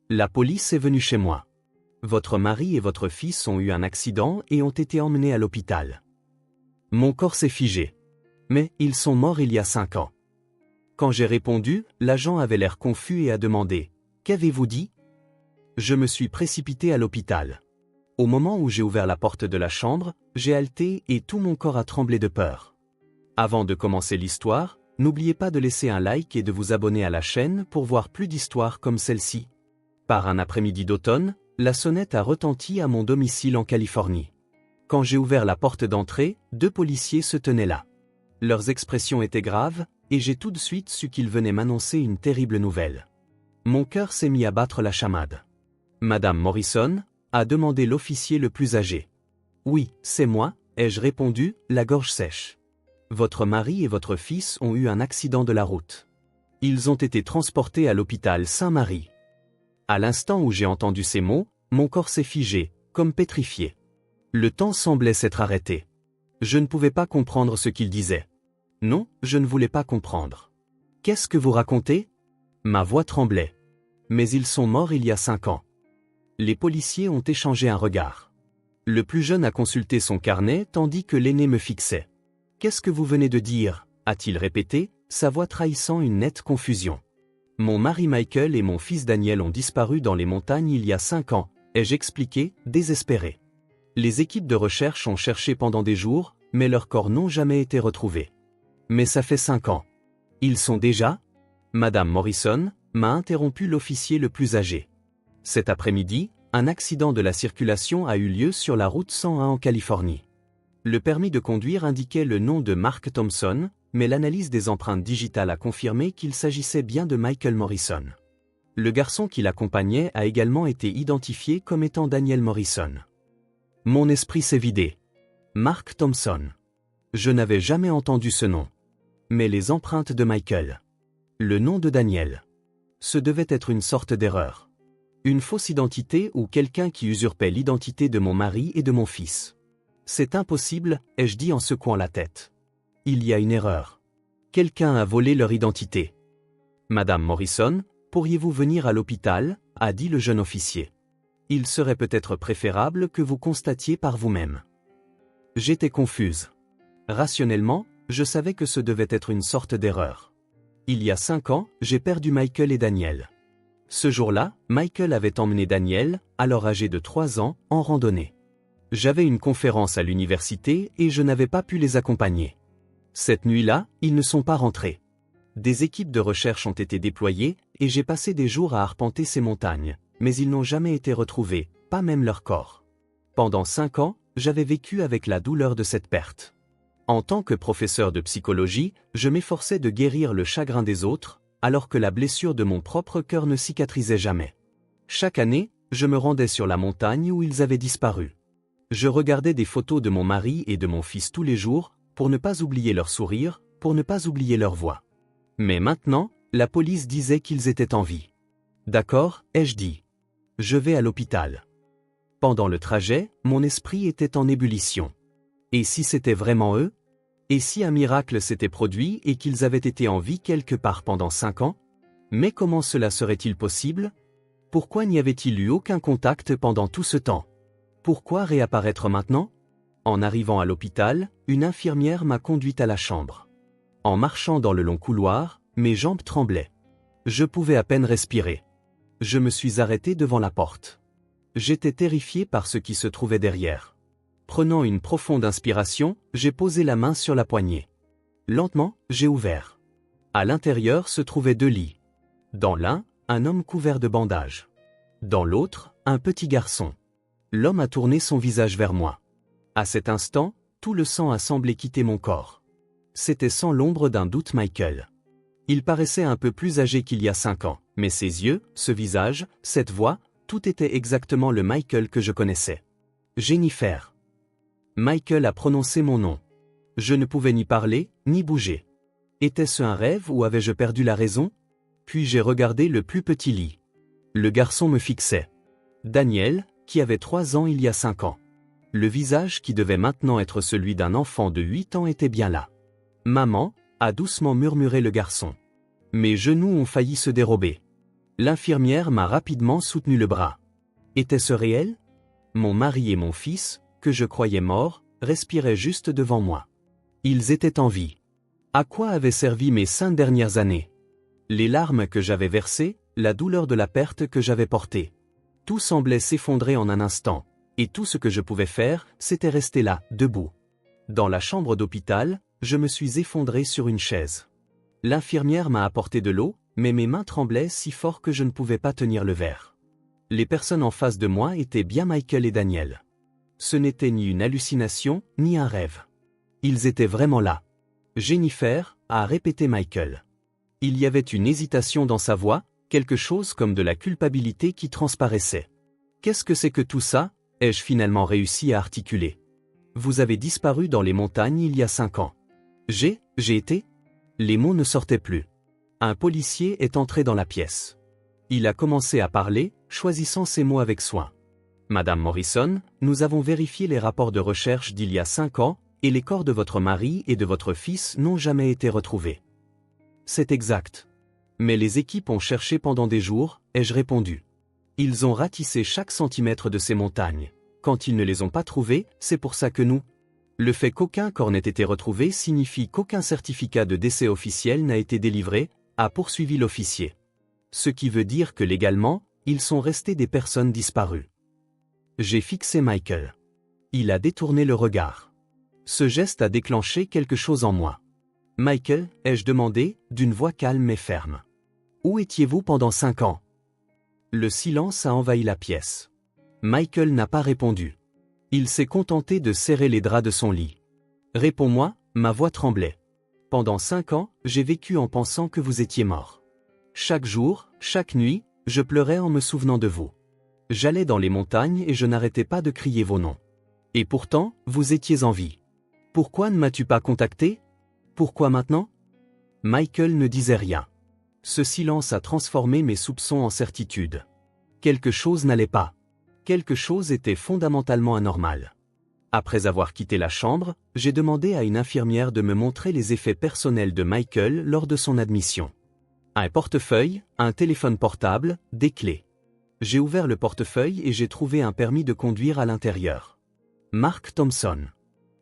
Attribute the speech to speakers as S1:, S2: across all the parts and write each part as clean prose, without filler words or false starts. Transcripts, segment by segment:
S1: La police est venue chez moi. Votre mari et votre fils ont eu un accident et ont été emmenés à l'hôpital. Mon corps s'est figé. Mais ils sont morts il y a 5 ans. Quand j'ai répondu, l'agent avait l'air confus et a demandé « Qu'avez-vous dit ?» Je me suis précipité à l'hôpital. Au moment où j'ai ouvert la porte de la chambre, j'ai haleté et tout mon corps a tremblé de peur. Avant de commencer l'histoire, n'oubliez pas de laisser un like et de vous abonner à la chaîne pour voir plus d'histoires comme celle-ci. Par un après-midi d'automne, la sonnette a retenti à mon domicile en Californie. Quand j'ai ouvert la porte d'entrée, 2 policiers se tenaient là. Leurs expressions étaient graves, et j'ai tout de suite su qu'ils venaient m'annoncer une terrible nouvelle. Mon cœur s'est mis à battre la chamade. « Madame Morrison ?» a demandé l'officier le plus âgé. « Oui, c'est moi », ai-je répondu, la gorge sèche. « Votre mari et votre fils ont eu un accident de la route. Ils ont été transportés à l'hôpital Saint-Marie. » À l'instant où j'ai entendu ces mots, mon corps s'est figé, comme pétrifié. Le temps semblait s'être arrêté. Je ne pouvais pas comprendre ce qu'il disait. Non, je ne voulais pas comprendre. « Qu'est-ce que vous racontez ?» Ma voix tremblait. « Mais ils sont morts il y a 5 ans. » Les policiers ont échangé un regard. Le plus jeune a consulté son carnet tandis que l'aîné me fixait. « Qu'est-ce que vous venez de dire ?» a-t-il répété, sa voix trahissant une nette confusion. « Mon mari Michael et mon fils Daniel ont disparu dans les montagnes il y a 5 ans, ai-je expliqué, désespéré. Les équipes de recherche ont cherché pendant des jours, mais leurs corps n'ont jamais été retrouvés. Mais ça fait 5 ans. Ils sont déjà ?» Madame Morrison, m'a interrompu l'officier le plus âgé. Cet après-midi, un accident de la circulation a eu lieu sur la route 101 en Californie. Le permis de conduire indiquait le nom de Mark Thompson, mais l'analyse des empreintes digitales a confirmé qu'il s'agissait bien de Michael Morrison. Le garçon qui l'accompagnait a également été identifié comme étant Daniel Morrison. Mon esprit s'est vidé. Mark Thompson. Je n'avais jamais entendu ce nom. Mais les empreintes de Michael. Le nom de Daniel. Ce devait être une sorte d'erreur. Une fausse identité ou quelqu'un qui usurpait l'identité de mon mari et de mon fils. C'est impossible, ai-je dit en secouant la tête. Il y a une erreur. Quelqu'un a volé leur identité. Madame Morrison, pourriez-vous venir à l'hôpital, a dit le jeune officier. Il serait peut-être préférable que vous constatiez par vous-même. J'étais confuse. Rationnellement, je savais que ce devait être une sorte d'erreur. Il y a 5 ans, j'ai perdu Michael et Daniel. Ce jour-là, Michael avait emmené Daniel, alors âgé de 3 ans, en randonnée. J'avais une conférence à l'université et je n'avais pas pu les accompagner. Cette nuit-là, ils ne sont pas rentrés. Des équipes de recherche ont été déployées et j'ai passé des jours à arpenter ces montagnes, mais ils n'ont jamais été retrouvés, pas même leur corps. Pendant 5 ans, j'avais vécu avec la douleur de cette perte. En tant que professeur de psychologie, je m'efforçais de guérir le chagrin des autres, alors que la blessure de mon propre cœur ne cicatrisait jamais. Chaque année, je me rendais sur la montagne où ils avaient disparu. Je regardais des photos de mon mari et de mon fils tous les jours, pour ne pas oublier leur sourire, pour ne pas oublier leur voix. Mais maintenant, la police disait qu'ils étaient en vie. D'accord, ai-je dit. Je vais à l'hôpital. Pendant le trajet, mon esprit était en ébullition. Et si c'était vraiment eux ? Et si un miracle s'était produit et qu'ils avaient été en vie quelque part pendant 5 ans ? Mais comment cela serait-il possible ? Pourquoi n'y avait-il eu aucun contact pendant tout ce temps ? Pourquoi réapparaître maintenant ? En arrivant à l'hôpital, une infirmière m'a conduite à la chambre. En marchant dans le long couloir, mes jambes tremblaient. Je pouvais à peine respirer. Je me suis arrêté devant la porte. J'étais terrifié par ce qui se trouvait derrière. Prenant une profonde inspiration, j'ai posé la main sur la poignée. Lentement, j'ai ouvert. À l'intérieur se trouvaient 2 lits. Dans l'un, un homme couvert de bandages. Dans l'autre, un petit garçon. L'homme a tourné son visage vers moi. À cet instant, tout le sang a semblé quitter mon corps. C'était sans l'ombre d'un doute Michael. Il paraissait un peu plus âgé qu'il y a 5 ans, mais ses yeux, ce visage, cette voix, tout était exactement le Michael que je connaissais. Jennifer. Michael a prononcé mon nom. Je ne pouvais ni parler, ni bouger. Était-ce un rêve ou avais-je perdu la raison ? Puis j'ai regardé le plus petit lit. Le garçon me fixait. Daniel, qui avait 3 ans il y a 5 ans. Le visage qui devait maintenant être celui d'un enfant de 8 ans était bien là. Maman, a doucement murmuré le garçon. Mes genoux ont failli se dérober. L'infirmière m'a rapidement soutenu le bras. Était-ce réel? Mon mari et mon fils, que je croyais morts, respiraient juste devant moi. Ils étaient en vie. À quoi avaient servi mes 5 dernières années? Les larmes que j'avais versées, la douleur de la perte que j'avais portée. Tout semblait s'effondrer en un instant, et tout ce que je pouvais faire, c'était rester là, debout. Dans la chambre d'hôpital, je me suis effondré sur une chaise. L'infirmière m'a apporté de l'eau, mais mes mains tremblaient si fort que je ne pouvais pas tenir le verre. Les personnes en face de moi étaient bien Michael et Daniel. Ce n'était ni une hallucination, ni un rêve. Ils étaient vraiment là. Jennifer, a répété Michael. Il y avait une hésitation dans sa voix, quelque chose comme de la culpabilité qui transparaissait. Qu'est-ce que c'est que tout ça? Ai-je finalement réussi à articuler. Vous avez disparu dans les montagnes il y a 5 ans. J'ai été? Les mots ne sortaient plus. Un policier est entré dans la pièce. Il a commencé à parler, choisissant ses mots avec soin. Madame Morrison, nous avons vérifié les rapports de recherche d'il y a 5 ans, et les corps de votre mari et de votre fils n'ont jamais été retrouvés. C'est exact. Mais les équipes ont cherché pendant des jours, ai-je répondu. Ils ont ratissé chaque centimètre de ces montagnes. Quand ils ne les ont pas trouvés, c'est pour ça que nous... Le fait qu'aucun corps n'ait été retrouvé signifie qu'aucun certificat de décès officiel n'a été délivré, a poursuivi l'officier. Ce qui veut dire que légalement, ils sont restés des personnes disparues. J'ai fixé Michael. Il a détourné le regard. Ce geste a déclenché quelque chose en moi. Michael, ai-je demandé, d'une voix calme et ferme. Où étiez-vous pendant 5 ans? Le silence a envahi la pièce. Michael n'a pas répondu. Il s'est contenté de serrer les draps de son lit. Réponds-moi, ma voix tremblait. Pendant 5 ans, j'ai vécu en pensant que vous étiez mort. Chaque jour, chaque nuit, je pleurais en me souvenant de vous. J'allais dans les montagnes et je n'arrêtais pas de crier vos noms. Et pourtant, vous étiez en vie. Pourquoi ne m'as-tu pas contacté? Pourquoi maintenant? Michael ne disait rien. Ce silence a transformé mes soupçons en certitude. Quelque chose n'allait pas. Quelque chose était fondamentalement anormal. Après avoir quitté la chambre, j'ai demandé à une infirmière de me montrer les effets personnels de Michael lors de son admission. Un portefeuille, un téléphone portable, des clés. J'ai ouvert le portefeuille et j'ai trouvé un permis de conduire à l'intérieur. Mark Thompson.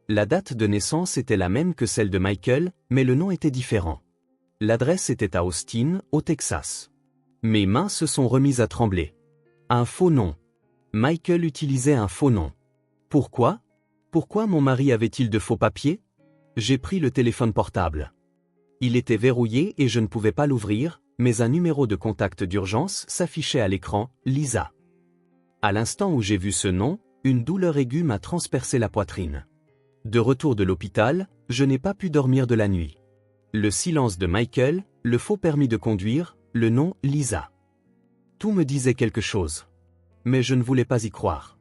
S1: La date de naissance était la même que celle de Michael, mais le nom était différent. L'adresse était à Austin, au Texas. Mes mains se sont remises à trembler. Un faux nom. Michael utilisait un faux nom. Pourquoi? Pourquoi mon mari avait-il de faux papiers? J'ai pris le téléphone portable. Il était verrouillé et je ne pouvais pas l'ouvrir, mais un numéro de contact d'urgence s'affichait à l'écran, Lisa. À l'instant où j'ai vu ce nom, une douleur aiguë m'a transpercé la poitrine. De retour de l'hôpital, je n'ai pas pu dormir de la nuit. Le silence de Michael, le faux permis de conduire, le nom Lisa. Tout me disait quelque chose. Mais je ne voulais pas y croire.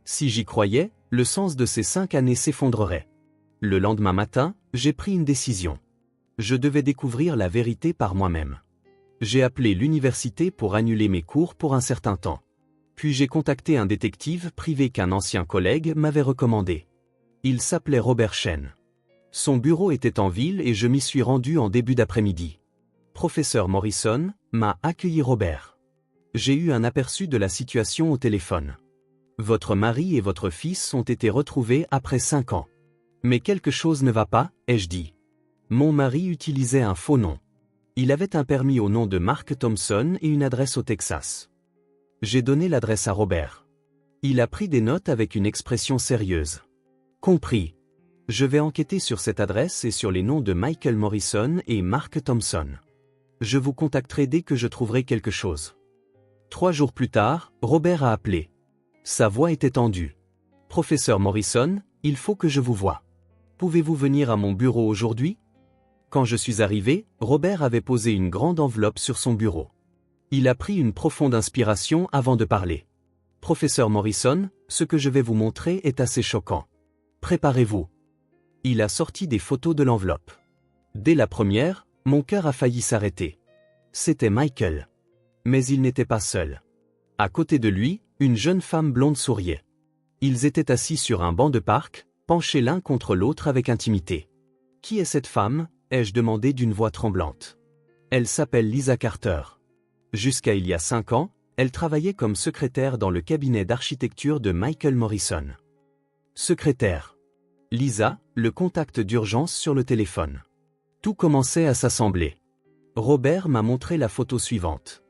S1: Si j'y croyais, le sens de ces 5 années s'effondrerait. Le lendemain matin, j'ai pris une décision. Je devais découvrir la vérité par moi-même. J'ai appelé l'université pour annuler mes cours pour un certain temps. Puis j'ai contacté un détective privé qu'un ancien collègue m'avait recommandé. Il s'appelait Robert Chen. Son bureau était en ville et je m'y suis rendu en début d'après-midi. Professeur Morrison m'a accueilli Robert. J'ai eu un aperçu de la situation au téléphone. Votre mari et votre fils ont été retrouvés après 5 ans. Mais quelque chose ne va pas, ai-je dit. Mon mari utilisait un faux nom. Il avait un permis au nom de Mark Thompson et une adresse au Texas. J'ai donné l'adresse à Robert. Il a pris des notes avec une expression sérieuse. Compris. Je vais enquêter sur cette adresse et sur les noms de Michael Morrison et Mark Thompson. Je vous contacterai dès que je trouverai quelque chose. 3 jours plus tard, Robert a appelé. Sa voix était tendue. Professeur Morrison, il faut que je vous voie. Pouvez-vous venir à mon bureau aujourd'hui? Quand je suis arrivé, Robert avait posé une grande enveloppe sur son bureau. Il a pris une profonde inspiration avant de parler. Professeur Morrison, ce que je vais vous montrer est assez choquant. Préparez-vous. Il a sorti des photos de l'enveloppe. Dès la première, mon cœur a failli s'arrêter. C'était Michael. Mais il n'était pas seul. À côté de lui, une jeune femme blonde souriait. Ils étaient assis sur un banc de parc, penchés l'un contre l'autre avec intimité. Qui est cette femme? Ai-je demandé d'une voix tremblante. Elle s'appelle Lisa Carter. Jusqu'à il y a 5 ans, elle travaillait comme secrétaire dans le cabinet d'architecture de Michael Morrison. Secrétaire. Lisa, le contact d'urgence sur le téléphone. Tout commençait à s'assembler. Robert m'a montré la photo suivante.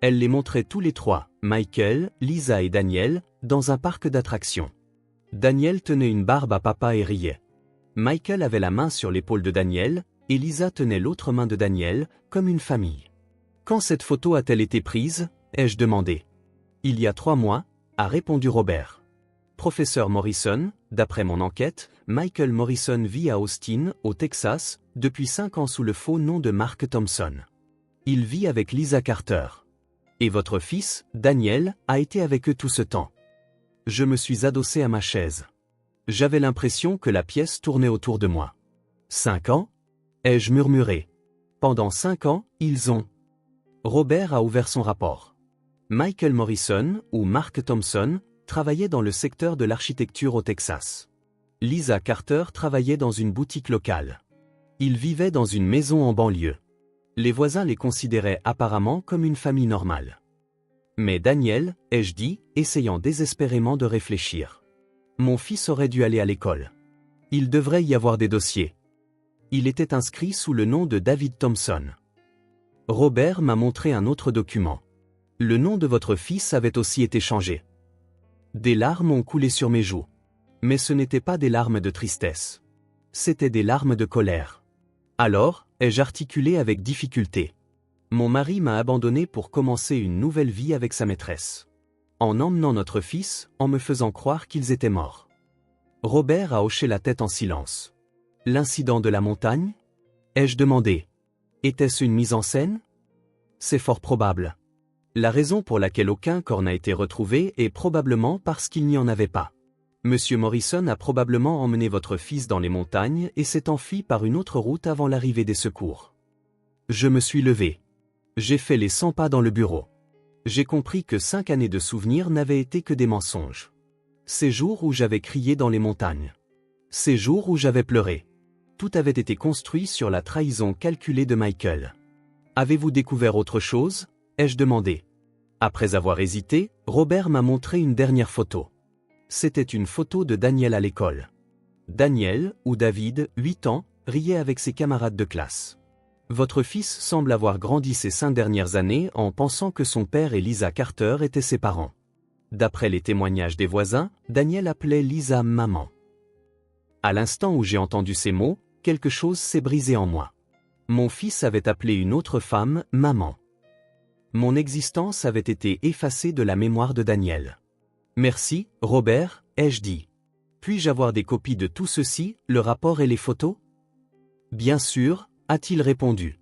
S1: Elle les montrait tous les trois, Michael, Lisa et Daniel, dans un parc d'attractions. Daniel tenait une barbe à papa et riait. Michael avait la main sur l'épaule de Daniel, et Lisa tenait l'autre main de Daniel, comme une famille. Quand cette photo a-t-elle été prise, ai-je demandé. Il y a 3 mois, a répondu Robert. Professeur Morrison, d'après mon enquête, Michael Morrison vit à Austin, au Texas, depuis 5 ans sous le faux nom de Mark Thompson. Il vit avec Lisa Carter. Et votre fils, Daniel, a été avec eux tout ce temps. Je me suis adossé à ma chaise. J'avais l'impression que la pièce tournait autour de moi. 5 ans ? Ai-je murmuré. Pendant 5 ans, ils ont... Robert a ouvert son rapport. Michael Morrison, ou Mark Thompson, travaillait dans le secteur de l'architecture au Texas. Lisa Carter travaillait dans une boutique locale. Ils vivaient dans une maison en banlieue. Les voisins les considéraient apparemment comme une famille normale. Mais Daniel, ai-je dit, essayant désespérément de réfléchir. Mon fils aurait dû aller à l'école. Il devrait y avoir des dossiers. Il était inscrit sous le nom de David Thompson. Robert m'a montré un autre document. Le nom de votre fils avait aussi été changé. Des larmes ont coulé sur mes joues. Mais ce n'étaient pas des larmes de tristesse. C'étaient des larmes de colère. Alors, ai-je articulé avec difficulté. Mon mari m'a abandonné pour commencer une nouvelle vie avec sa maîtresse. En emmenant notre fils, en me faisant croire qu'ils étaient morts. Robert a hoché la tête en silence. L'incident de la montagne ? Ai-je demandé. Était-ce une mise en scène ? C'est fort probable. La raison pour laquelle aucun corps n'a été retrouvé est probablement parce qu'il n'y en avait pas. Monsieur Morrison a probablement emmené votre fils dans les montagnes et s'est enfui par une autre route avant l'arrivée des secours. Je me suis levé. J'ai fait les 100 pas dans le bureau. J'ai compris que 5 années de souvenirs n'avaient été que des mensonges. Ces jours où j'avais crié dans les montagnes. Ces jours où j'avais pleuré. Tout avait été construit sur la trahison calculée de Michael. Avez-vous découvert autre chose ? Ai-je demandé. Après avoir hésité, Robert m'a montré une dernière photo. C'était une photo de Daniel à l'école. Daniel, ou David, 8 ans, riait avec ses camarades de classe. Votre fils semble avoir grandi ces 5 dernières années en pensant que son père et Lisa Carter étaient ses parents. D'après les témoignages des voisins, Daniel appelait Lisa maman. À l'instant où j'ai entendu ces mots, quelque chose s'est brisé en moi. Mon fils avait appelé une autre femme maman. Mon existence avait été effacée de la mémoire de Daniel. Merci, Robert, ai-je dit. Puis-je avoir des copies de tout ceci, le rapport et les photos ? Bien sûr, a-t-il répondu.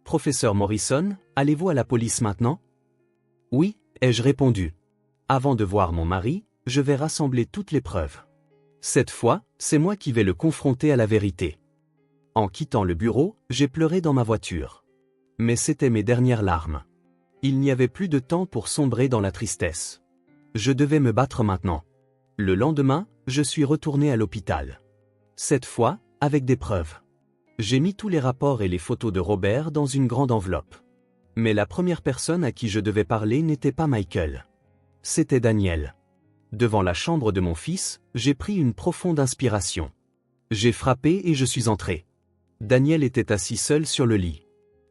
S1: Professeur Morrison, allez-vous à la police maintenant ? Oui, ai-je répondu. Avant de voir mon mari, je vais rassembler toutes les preuves. Cette fois, c'est moi qui vais le confronter à la vérité. En quittant le bureau, j'ai pleuré dans ma voiture. Mais c'étaient mes dernières larmes. Il n'y avait plus de temps pour sombrer dans la tristesse. Je devais me battre maintenant. Le lendemain, je suis retourné à l'hôpital. Cette fois, avec des preuves. J'ai mis tous les rapports et les photos de Robert dans une grande enveloppe. Mais la première personne à qui je devais parler n'était pas Michael. C'était Daniel. Devant la chambre de mon fils, j'ai pris une profonde inspiration. J'ai frappé et je suis entré. Daniel était assis seul sur le lit.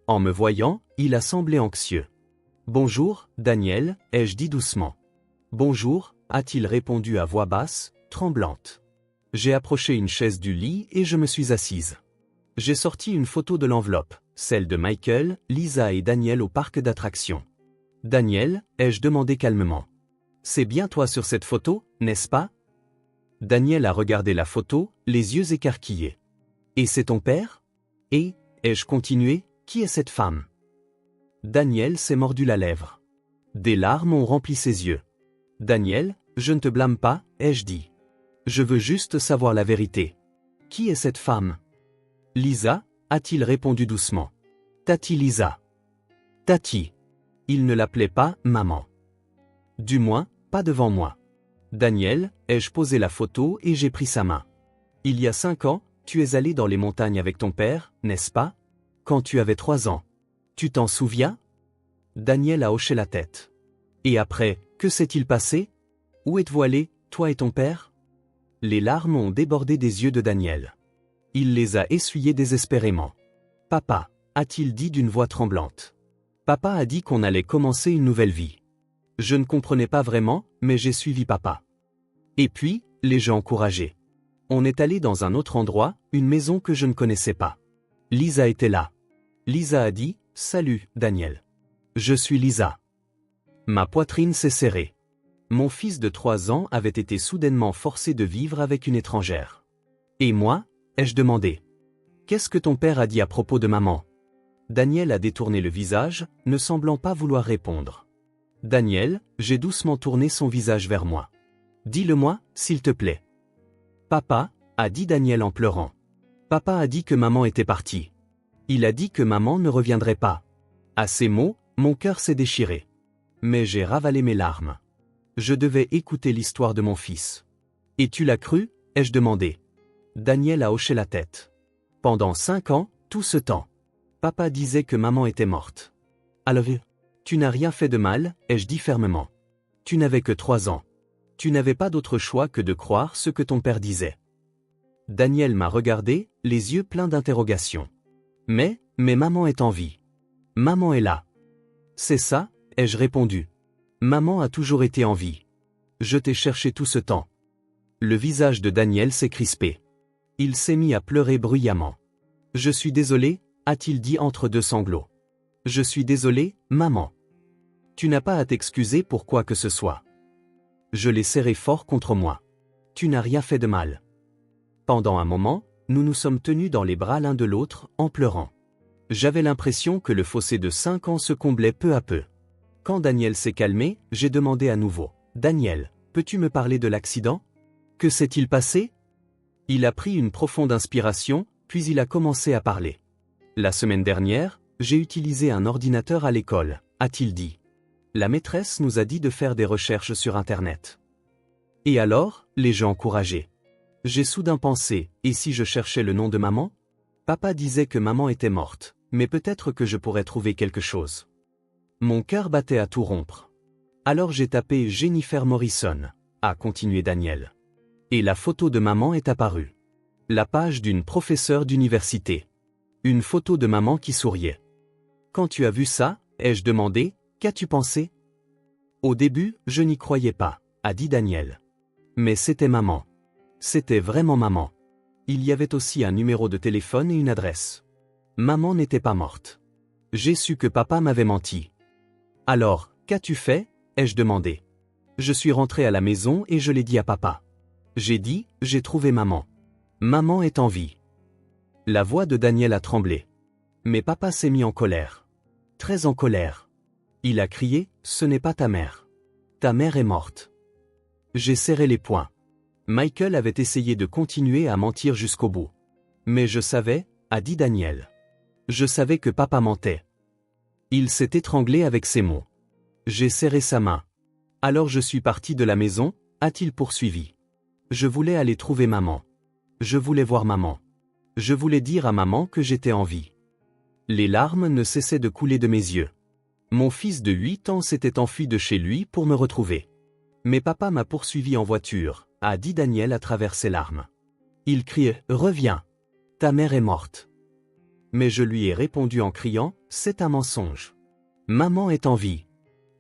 S1: En me voyant, il a semblé anxieux. « Bonjour, Daniel », ai-je dit doucement. « Bonjour », a-t-il répondu à voix basse, tremblante. J'ai approché une chaise du lit et je me suis assise. J'ai sorti une photo de l'enveloppe, celle de Michael, Lisa et Daniel au parc d'attractions. « Daniel », ai-je demandé calmement. « C'est bien toi sur cette photo, n'est-ce pas ?» Daniel a regardé la photo, les yeux écarquillés. « Et c'est ton père ? Et, ai-je continué, qui est cette femme ?» Daniel s'est mordu la lèvre. Des larmes ont rempli ses yeux. « Daniel, je ne te blâme pas, ai-je dit. Je veux juste savoir la vérité. Qui est cette femme ? » Lisa, a-t-il répondu doucement. Tati Lisa. Tati. Il ne l'appelait pas maman. Du moins, pas devant moi. Daniel, ai-je posé la photo et j'ai pris sa main. Il y a 5 ans, tu es allé dans les montagnes avec ton père, n'est-ce pas ? Quand tu avais 3 ans. Tu t'en souviens ? Daniel a hoché la tête. Et après, que s'est-il passé? Où êtes-vous allés, toi et ton père? Les larmes ont débordé des yeux de Daniel. Il les a essuyées désespérément. Papa, a-t-il dit d'une voix tremblante. Papa a dit qu'on allait commencer une nouvelle vie. Je ne comprenais pas vraiment, mais j'ai suivi papa. Et puis, les gens encouragés. On est allé dans un autre endroit, une maison que je ne connaissais pas. Lisa était là. Lisa a dit, « Salut, Daniel. Je suis Lisa. » Ma poitrine s'est serrée. Mon fils de 3 ans avait été soudainement forcé de vivre avec une étrangère. Et moi, ai-je demandé. Qu'est-ce que ton père a dit à propos de maman? Daniel a détourné le visage, ne semblant pas vouloir répondre. Daniel, j'ai doucement tourné son visage vers moi. Dis-le-moi, s'il te plaît. Papa, a dit Daniel en pleurant. Papa a dit que maman était partie. Il a dit que maman ne reviendrait pas. À ces mots, mon cœur s'est déchiré. Mais j'ai ravalé mes larmes. Je devais écouter l'histoire de mon fils. Et tu l'as cru, ai-je demandé. Daniel a hoché la tête. Pendant 5 ans, tout ce temps. Papa disait que maman était morte. Alors, tu n'as rien fait de mal, ai-je dit fermement. Tu n'avais que 3 ans. Tu n'avais pas d'autre choix que de croire ce que ton père disait. Daniel m'a regardé, les yeux pleins d'interrogations. Mais maman est en vie. Maman est là. C'est ça, ai-je répondu. Maman a toujours été en vie. Je t'ai cherché tout ce temps. Le visage de Daniel s'est crispé. Il s'est mis à pleurer bruyamment. Je suis désolé, a-t-il dit entre deux sanglots. Je suis désolé, maman. Tu n'as pas à t'excuser pour quoi que ce soit. Je l'ai serré fort contre moi. Tu n'as rien fait de mal. Pendant un moment, nous nous sommes tenus dans les bras l'un de l'autre, en pleurant. J'avais l'impression que le fossé de 5 ans se comblait peu à peu. Quand Daniel s'est calmé, j'ai demandé à nouveau. Daniel, peux-tu me parler de l'accident? Que s'est-il passé? Il a pris une profonde inspiration, puis il a commencé à parler. La semaine dernière, j'ai utilisé un ordinateur à l'école, a-t-il dit. La maîtresse nous a dit de faire des recherches sur Internet. Et alors, les gens encouragés. J'ai soudain pensé, et si je cherchais le nom de maman? Papa disait que maman était morte, mais peut-être que je pourrais trouver quelque chose. Mon cœur battait à tout rompre. Alors j'ai tapé Jennifer Morrison, a continué Daniel. Et la photo de maman est apparue. La page d'une professeure d'université. Une photo de maman qui souriait. Quand tu as vu ça, ai-je demandé, qu'as-tu pensé? Au début, je n'y croyais pas, a dit Daniel. Mais c'était maman. C'était vraiment maman. Il y avait aussi un numéro de téléphone et une adresse. Maman n'était pas morte. J'ai su que papa m'avait menti. Alors, qu'as-tu fait? Ai-je demandé. Je suis rentré à la maison et je l'ai dit à papa. J'ai dit, j'ai trouvé maman. Maman est en vie. La voix de Daniel a tremblé. Mais papa s'est mis en colère. Très en colère. Il a crié, ce n'est pas ta mère. Ta mère est morte. J'ai serré les poings. Michael avait essayé de continuer à mentir jusqu'au bout. Mais je savais, a dit Daniel. Je savais que papa mentait. Il s'est étranglé avec ses mots. J'ai serré sa main. Alors je suis parti de la maison, a-t-il poursuivi. Je voulais aller trouver maman. Je voulais voir maman. Je voulais dire à maman que j'étais en vie. Les larmes ne cessaient de couler de mes yeux. Mon fils de 8 ans s'était enfui de chez lui pour me retrouver. Mais papa m'a poursuivi en voiture, a dit Daniel à travers ses larmes. Il criait « Reviens. Ta mère est morte. » Mais je lui ai répondu en criant « C'est un mensonge. Maman est en vie.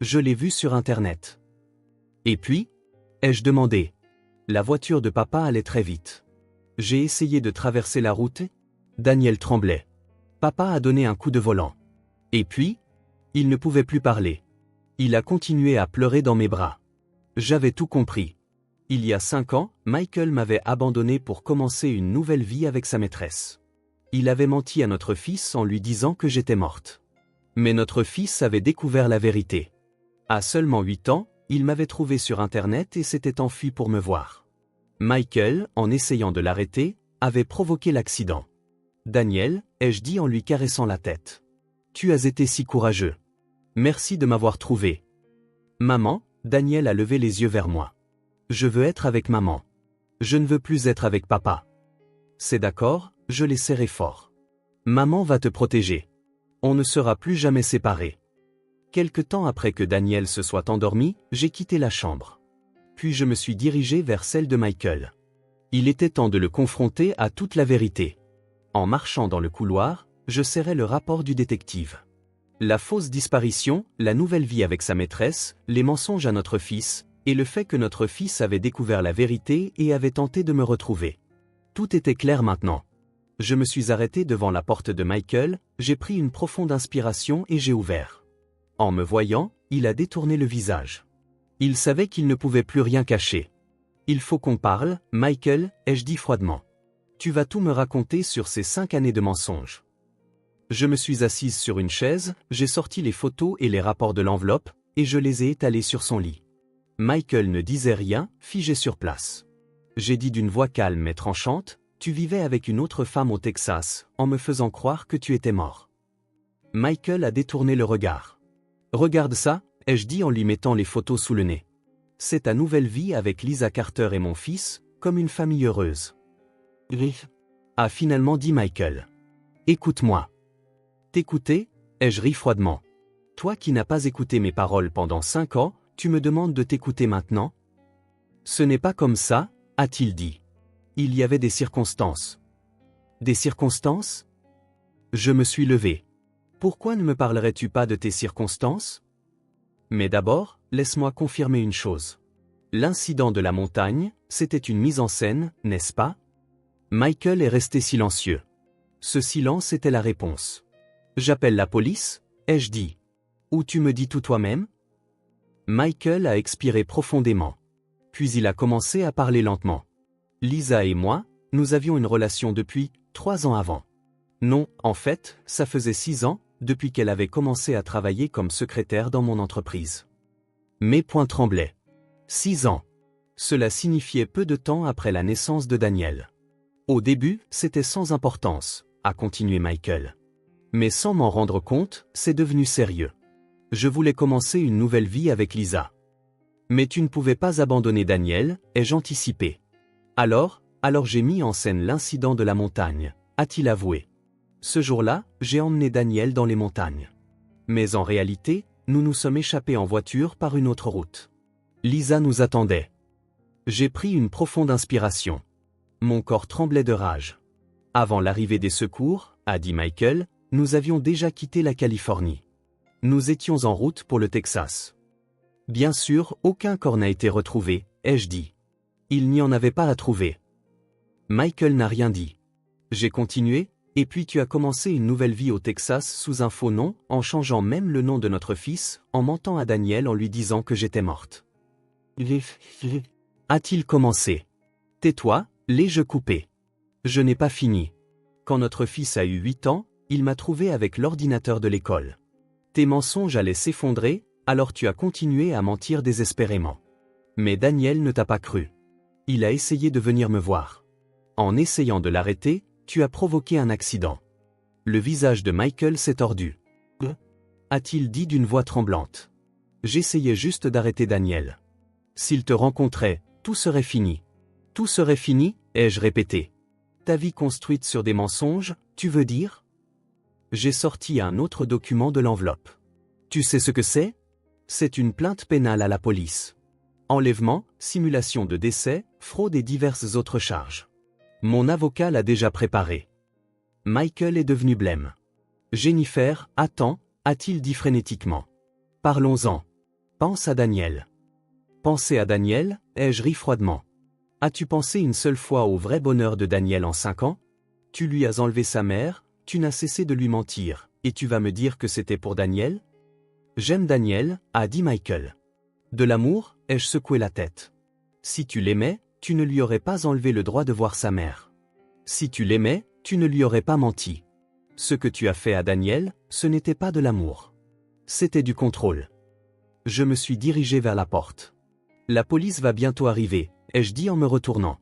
S1: Je l'ai vue sur Internet. » Et puis, ai-je demandé. La voiture de papa allait très vite. J'ai essayé de traverser la route. Daniel tremblait. Papa a donné un coup de volant. Et puis, il ne pouvait plus parler. Il a continué à pleurer dans mes bras. J'avais tout compris. Il y a 5 ans, Michael m'avait abandonné pour commencer une nouvelle vie avec sa maîtresse. Il avait menti à notre fils en lui disant que j'étais morte. Mais notre fils avait découvert la vérité. À seulement 8 ans, il m'avait trouvé sur Internet et s'était enfui pour me voir. Michael, en essayant de l'arrêter, avait provoqué l'accident. Daniel, ai-je dit en lui caressant la tête. Tu as été si courageux. Merci de m'avoir trouvé. Maman, Daniel a levé les yeux vers moi. Je veux être avec maman. Je ne veux plus être avec papa. C'est d'accord, je l'ai serré fort. Maman va te protéger. On ne sera plus jamais séparés. Quelque temps après que Daniel se soit endormi, j'ai quitté la chambre. Puis je me suis dirigé vers celle de Michael. Il était temps de le confronter à toute la vérité. En marchant dans le couloir, je serrais le rapport du détective. La fausse disparition, la nouvelle vie avec sa maîtresse, les mensonges à notre fils, et le fait que notre fils avait découvert la vérité et avait tenté de me retrouver. Tout était clair maintenant. Je me suis arrêté devant la porte de Michael, j'ai pris une profonde inspiration et j'ai ouvert. En me voyant, il a détourné le visage. Il savait qu'il ne pouvait plus rien cacher. « Il faut qu'on parle, Michael », ai-je dit froidement. « Tu vas tout me raconter sur ces 5 années de mensonges. » Je me suis assise sur une chaise, j'ai sorti les photos et les rapports de l'enveloppe, et je les ai étalés sur son lit. Michael ne disait rien, figé sur place. J'ai dit d'une voix calme mais tranchante, « Tu vivais avec une autre femme au Texas, en me faisant croire que tu étais mort. » Michael a détourné le regard. « Regarde ça », ai-je dit en lui mettant les photos sous le nez. « C'est ta nouvelle vie avec Lisa Carter et mon fils, comme une famille heureuse. » A finalement dit Michael. « Écoute-moi. » T'écouter, ai-je ri froidement. Toi qui n'as pas écouté mes paroles pendant 5 ans, tu me demandes de t'écouter maintenant? Ce n'est pas comme ça, a-t-il dit. Il y avait des circonstances. Des circonstances? Je me suis levé. Pourquoi ne me parlerais-tu pas de tes circonstances? Mais d'abord, laisse-moi confirmer une chose. L'incident de la montagne, c'était une mise en scène, n'est-ce pas? Michael est resté silencieux. Ce silence était la réponse. J'appelle la police, ai-je dit. Ou tu me dis tout toi-même? Michael a expiré profondément. Puis il a commencé à parler lentement. Lisa et moi, nous avions une relation depuis 3 ans avant. Non, en fait, ça faisait 6 ans, depuis qu'elle avait commencé à travailler comme secrétaire dans mon entreprise. Mes poings tremblaient. 6 ans. Cela signifiait peu de temps après la naissance de Daniel. Au début, c'était sans importance, a continué Michael. Mais sans m'en rendre compte, c'est devenu sérieux. Je voulais commencer une nouvelle vie avec Lisa. Mais tu ne pouvais pas abandonner Daniel, ai-je anticipé. Alors j'ai mis en scène l'incident de la montagne, a-t-il avoué. Ce jour-là, j'ai emmené Daniel dans les montagnes. Mais en réalité, nous nous sommes échappés en voiture par une autre route. Lisa nous attendait. J'ai pris une profonde inspiration. Mon corps tremblait de rage. Avant l'arrivée des secours, a dit Michael, nous avions déjà quitté la Californie. Nous étions en route pour le Texas. Bien sûr, aucun corps n'a été retrouvé, ai-je dit. Il n'y en avait pas à trouver. Michael n'a rien dit. J'ai continué, et puis tu as commencé une nouvelle vie au Texas sous un faux nom, en changeant même le nom de notre fils, en mentant à Daniel en lui disant que j'étais morte. A-t-il commencé? Tais-toi, l'ai-je coupé. Je n'ai pas fini. Quand notre fils a eu 8 ans, il m'a trouvé avec l'ordinateur de l'école. Tes mensonges allaient s'effondrer, alors tu as continué à mentir désespérément. Mais Daniel ne t'a pas cru. Il a essayé de venir me voir. En essayant de l'arrêter, tu as provoqué un accident. Le visage de Michael s'est tordu. A-t-il dit d'une voix tremblante. J'essayais juste d'arrêter Daniel. S'il te rencontrait, tout serait fini. Tout serait fini, ai-je répété. Ta vie construite sur des mensonges, tu veux dire? J'ai sorti un autre document de l'enveloppe. Tu sais ce que c'est? C'est une plainte pénale à la police. Enlèvement, simulation de décès, fraude et diverses autres charges. Mon avocat l'a déjà préparé. Michael est devenu blême. Jennifer, attends, a-t-il dit frénétiquement. Parlons-en. Pense à Daniel. Penser à Daniel, ai-je ri froidement. As-tu pensé une seule fois au vrai bonheur de Daniel en 5 ans? Tu lui as enlevé sa mère, tu n'as cessé de lui mentir, et tu vas me dire que c'était pour Daniel? J'aime Daniel, a dit Michael. De l'amour, ai-je secoué la tête. Si tu l'aimais, tu ne lui aurais pas enlevé le droit de voir sa mère. Si tu l'aimais, tu ne lui aurais pas menti. Ce que tu as fait à Daniel, ce n'était pas de l'amour. C'était du contrôle. Je me suis dirigé vers la porte. La police va bientôt arriver, ai-je dit en me retournant.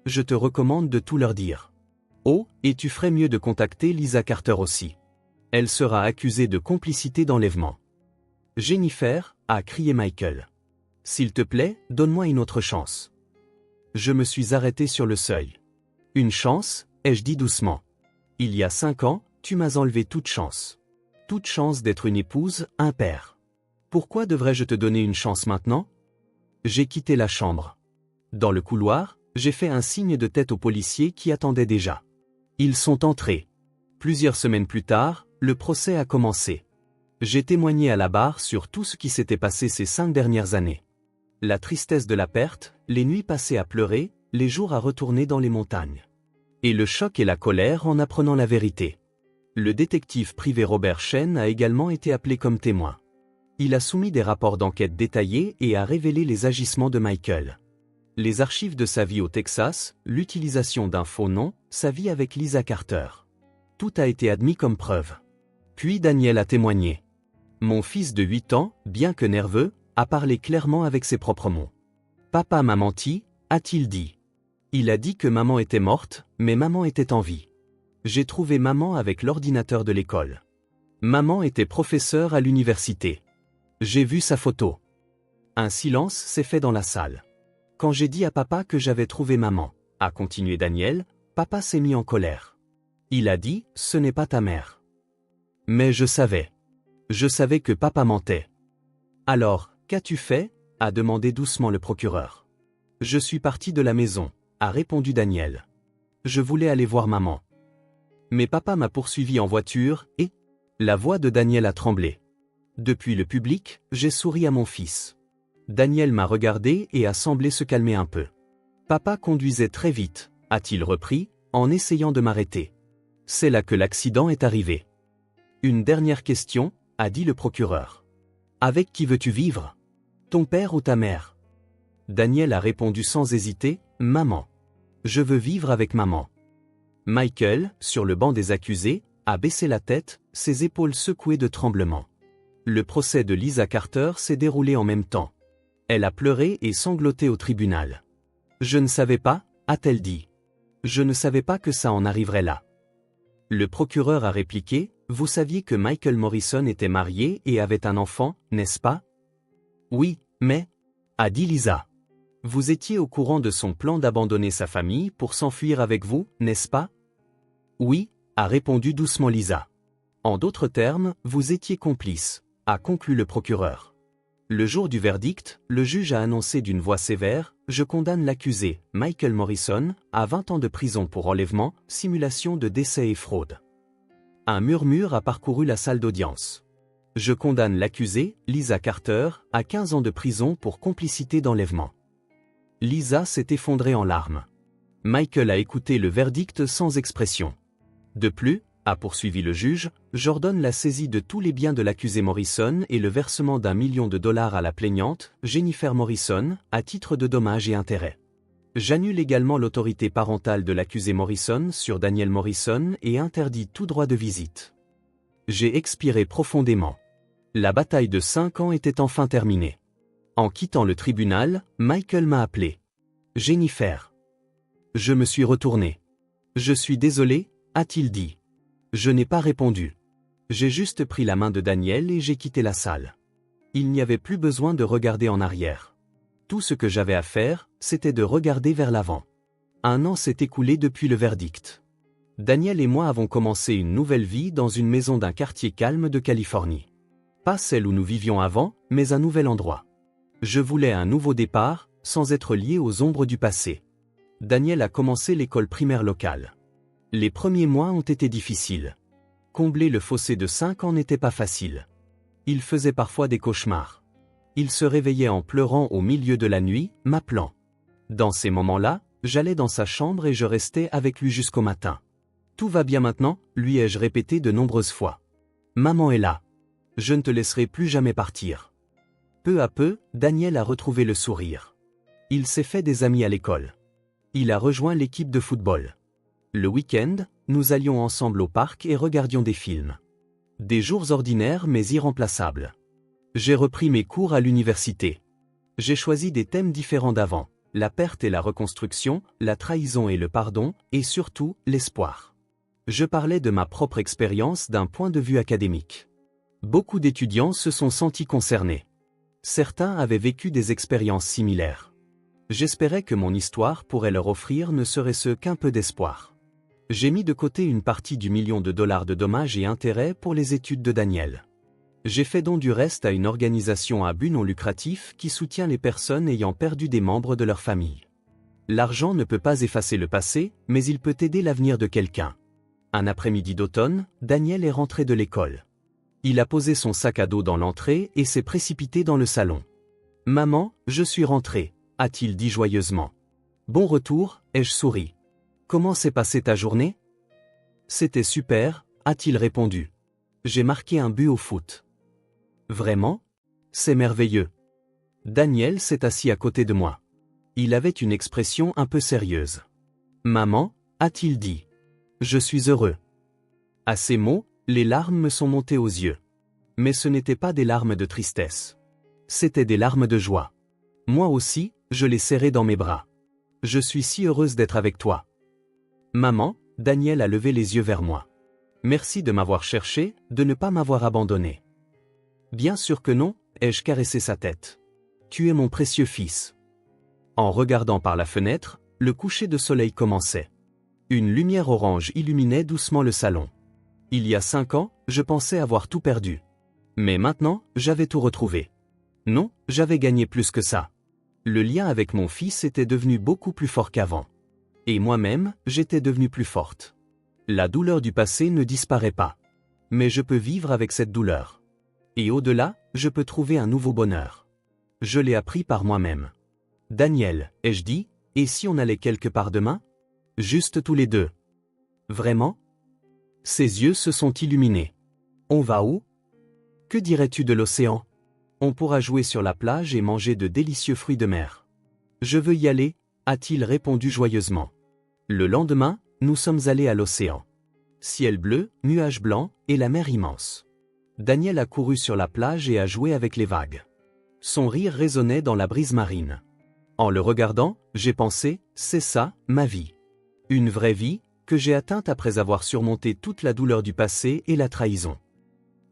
S1: Je te recommande de tout leur dire. Oh, et tu ferais mieux de contacter Lisa Carter aussi. Elle sera accusée de complicité d'enlèvement. Jennifer, a crié Michael. S'il te plaît, donne-moi une autre chance. Je me suis arrêté sur le seuil. Une chance, ai-je dit doucement. Il y a 5 ans, tu m'as enlevé toute chance. Toute chance d'être une épouse, un père. Pourquoi devrais-je te donner une chance maintenant? J'ai quitté la chambre. Dans le couloir, j'ai fait un signe de tête aux policiers qui attendaient déjà. Ils sont entrés. Plusieurs semaines plus tard, le procès a commencé. J'ai témoigné à la barre sur tout ce qui s'était passé ces 5 dernières années. La tristesse de la perte, les nuits passées à pleurer, les jours à retourner dans les montagnes. Et le choc et la colère en apprenant la vérité. Le détective privé Robert Chen a également été appelé comme témoin. Il a soumis des rapports d'enquête détaillés et a révélé les agissements de Michael. Les archives de sa vie au Texas, l'utilisation d'un faux nom, sa vie avec Lisa Carter. Tout a été admis comme preuve. Puis Daniel a témoigné. Mon fils de 8 ans, bien que nerveux, a parlé clairement avec ses propres mots. Papa m'a menti, a-t-il dit. Il a dit que maman était morte, mais maman était en vie. J'ai trouvé maman avec l'ordinateur de l'école. Maman était professeure à l'université. J'ai vu sa photo. Un silence s'est fait dans la salle. Quand j'ai dit à papa que j'avais trouvé maman, a continué Daniel, papa s'est mis en colère. Il a dit, ce n'est pas ta mère. Mais je savais. Je savais que papa mentait. Alors, qu'as-tu fait? A demandé doucement le procureur. Je suis parti de la maison, a répondu Daniel. Je voulais aller voir maman. Mais papa m'a poursuivi en voiture et... La voix de Daniel a tremblé. Depuis le public, j'ai souri à mon fils. Daniel m'a regardé et a semblé se calmer un peu. Papa conduisait très vite, a-t-il repris, en essayant de m'arrêter. C'est là que l'accident est arrivé. Une dernière question, a dit le procureur. Avec qui veux-tu vivre? Ton père ou ta mère? Daniel a répondu sans hésiter, maman. Je veux vivre avec maman. Michael, sur le banc des accusés, a baissé la tête, ses épaules secouées de tremblement. Le procès de Lisa Carter s'est déroulé en même temps. Elle a pleuré et sangloté au tribunal. Je ne savais pas, a-t-elle dit. Je ne savais pas que ça en arriverait là. Le procureur a répliqué, vous saviez que Michael Morrison était marié et avait un enfant, n'est-ce pas? Oui, mais, a dit Lisa. Vous étiez au courant de son plan d'abandonner sa famille pour s'enfuir avec vous, n'est-ce pas? Oui, a répondu doucement Lisa. En d'autres termes, vous étiez complice, a conclu le procureur. Le jour du verdict, le juge a annoncé d'une voix sévère, je condamne l'accusé, Michael Morrison, à 20 ans de prison pour enlèvement, simulation de décès et fraude. Un murmure a parcouru la salle d'audience. Je condamne l'accusé, Lisa Carter, à 15 ans de prison pour complicité d'enlèvement. Lisa s'est effondrée en larmes. Michael a écouté le verdict sans expression. De plus, a poursuivi le juge, j'ordonne la saisie de tous les biens de l'accusé Morrison et le versement d'1 million de dollars à la plaignante, Jennifer Morrison, à titre de dommages et intérêts. J'annule également l'autorité parentale de l'accusé Morrison sur Daniel Morrison et interdis tout droit de visite. J'ai expiré profondément. La bataille de 5 ans était enfin terminée. En quittant le tribunal, Michael m'a appelé. Jennifer. Je me suis retourné. Je suis désolé, a-t-il dit. Je n'ai pas répondu. J'ai juste pris la main de Daniel et j'ai quitté la salle. Il n'y avait plus besoin de regarder en arrière. Tout ce que j'avais à faire, c'était de regarder vers l'avant. 1 an s'est écoulé depuis le verdict. Daniel et moi avons commencé une nouvelle vie dans une maison d'un quartier calme de Californie. Pas celle où nous vivions avant, mais un nouvel endroit. Je voulais un nouveau départ, sans être lié aux ombres du passé. Daniel a commencé l'école primaire locale. Les premiers mois ont été difficiles. Combler le fossé de 5 ans n'était pas facile. Il faisait parfois des cauchemars. Il se réveillait en pleurant au milieu de la nuit, m'appelant. Dans ces moments-là, j'allais dans sa chambre et je restais avec lui jusqu'au matin. Tout va bien maintenant, lui ai-je répété de nombreuses fois. Maman est là. Je ne te laisserai plus jamais partir. Peu à peu, Daniel a retrouvé le sourire. Il s'est fait des amis à l'école. Il a rejoint l'équipe de football. Le week-end, nous allions ensemble au parc et regardions des films. Des jours ordinaires mais irremplaçables. J'ai repris mes cours à l'université. J'ai choisi des thèmes différents d'avant, la perte et la reconstruction, la trahison et le pardon, et surtout, l'espoir. Je parlais de ma propre expérience d'un point de vue académique. Beaucoup d'étudiants se sont sentis concernés. Certains avaient vécu des expériences similaires. J'espérais que mon histoire pourrait leur offrir ne serait-ce qu'un peu d'espoir. J'ai mis de côté une partie du $1 million de dommages et intérêts pour les études de Daniel. J'ai fait don du reste à une organisation à but non lucratif qui soutient les personnes ayant perdu des membres de leur famille. L'argent ne peut pas effacer le passé, mais il peut aider l'avenir de quelqu'un. Un après-midi d'automne, Daniel est rentré de l'école. Il a posé son sac à dos dans l'entrée et s'est précipité dans le salon. « Maman, je suis rentré », a-t-il dit joyeusement. « Bon retour », ai-je souri. « Comment s'est passée ta journée ?»« C'était super », a-t-il répondu. « J'ai marqué un but au foot. »« Vraiment ? C'est merveilleux. » Daniel s'est assis à côté de moi. Il avait une expression un peu sérieuse. « Maman », a-t-il dit. « Je suis heureux. » À ces mots, les larmes me sont montées aux yeux. Mais ce n'étaient pas des larmes de tristesse. C'étaient des larmes de joie. Moi aussi, je l'ai serré dans mes bras. « Je suis si heureuse d'être avec toi. »« Maman », Daniel a levé les yeux vers moi. « Merci de m'avoir cherché, de ne pas m'avoir abandonné. »« Bien sûr que non », ai-je caressé sa tête. « Tu es mon précieux fils. » En regardant par la fenêtre, le coucher de soleil commençait. Une lumière orange illuminait doucement le salon. Il y a 5 ans, je pensais avoir tout perdu. Mais maintenant, j'avais tout retrouvé. Non, j'avais gagné plus que ça. Le lien avec mon fils était devenu beaucoup plus fort qu'avant. Et moi-même, j'étais devenue plus forte. La douleur du passé ne disparaît pas. Mais je peux vivre avec cette douleur. Et au-delà, je peux trouver un nouveau bonheur. Je l'ai appris par moi-même. Daniel, ai-je dit, et si on allait quelque part demain ? Juste tous les deux. Vraiment ? Ses yeux se sont illuminés. On va où ? Que dirais-tu de l'océan ? On pourra jouer sur la plage et manger de délicieux fruits de mer. Je veux y aller, a-t-il répondu joyeusement. Le lendemain, nous sommes allés à l'océan. Ciel bleu, nuages blancs et la mer immense. Daniel a couru sur la plage et a joué avec les vagues. Son rire résonnait dans la brise marine. En le regardant, j'ai pensé, c'est ça, ma vie. Une vraie vie, que j'ai atteinte après avoir surmonté toute la douleur du passé et la trahison.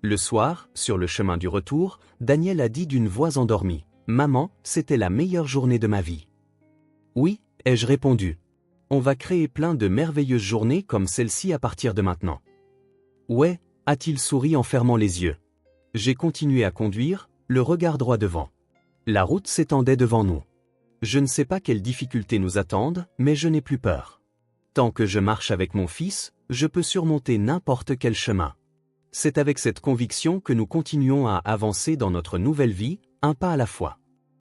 S1: Le soir, sur le chemin du retour, Daniel a dit d'une voix endormie, « Maman, c'était la meilleure journée de ma vie. » Oui, ai-je répondu. On va créer plein de merveilleuses journées comme celle-ci à partir de maintenant. Ouais, a-t-il souri en fermant les yeux. J'ai continué à conduire, le regard droit devant. La route s'étendait devant nous. Je ne sais pas quelles difficultés nous attendent, mais je n'ai plus peur. Tant que je marche avec mon fils, je peux surmonter n'importe quel chemin. C'est avec cette conviction que nous continuons à avancer dans notre nouvelle vie, un pas à la fois.